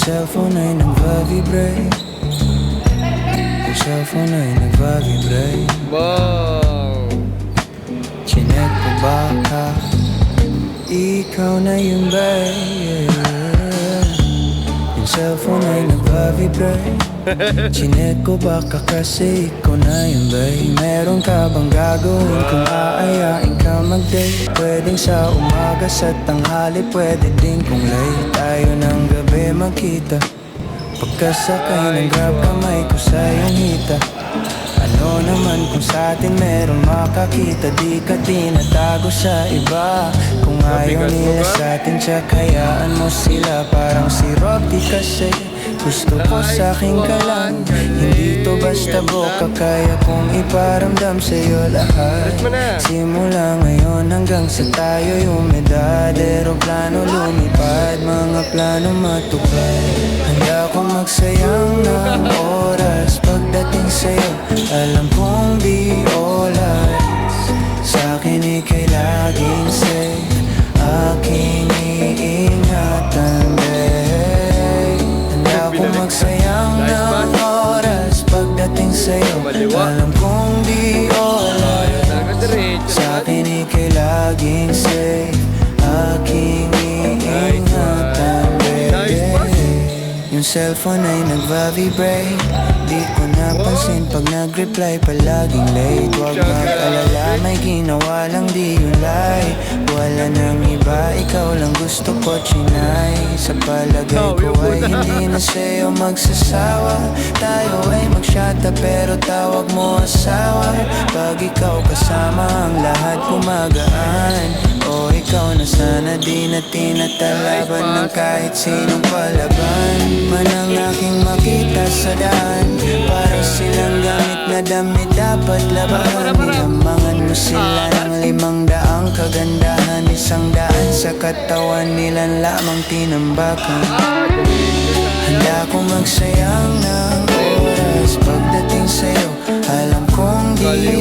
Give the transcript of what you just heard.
cellphone ay nagva-vibrate. Yung cellphone ay nagva-vibrate. Wow! Chinek ko baka ikaw na yung babe. Yung cellphone ay nagva-vibrate. Chinek ko baka kasi ikaw na yung babe. Meron ka bang gagawin kung aayain ka mag-date? Pwedeng sa umaga, sa tanghali, pwede din kung late. Tayo ng gabi magkita. Pagkasakay ng grab, kamay ko sa iyong hita. Ano naman kung sa atin meron makakita, di ka tinatago sa iba. Kung ayaw nila sa atin, tsak hayaan mo sila. Parang si Rob, di kasi gusto ko sa'king ka lang. Hindi to basta boka, kaya kong iparamdam sa'yo lahat. Simula ngayon hanggang sa tayo'y umedad. Aeroplano lumipad, mga plano matupad. Handa kong magsayang ng oras pagdating sa'yo. Alam kong di oras, sa'kin ika'y laging safe. Aking iingatan, babe. Handa kong magsayang ng oras pagdating sa'yo. Alam kong di oras, sa'kin ika'y laging safe. Aking iingatan, babe. Yung cellphone ay nagva-vibrate. Di ko napansin pag nag-reply palaging late. Huwag mag-alala, may ginawa lang, di yun lie. Wala nang iba, ikaw lang gusto ko chinay. Sa palagay ko ay hindi na sa'yo magsasawa. Tayo ay magsyata pero tawag mo asawa. Pag ikaw kasama ang lahat gumagaan. O ikaw na sana, di na tinatalaban ng kahit sinong palaban. Manang aking makita sa daan, para silang gamit na damit dapat labahan. Nilamangan mo sila ng 500 kagandahan. 100 sa katawan nila lamang tinambakan. Handa kong magsayang ng oras pagdating sa'yo. Alam kong di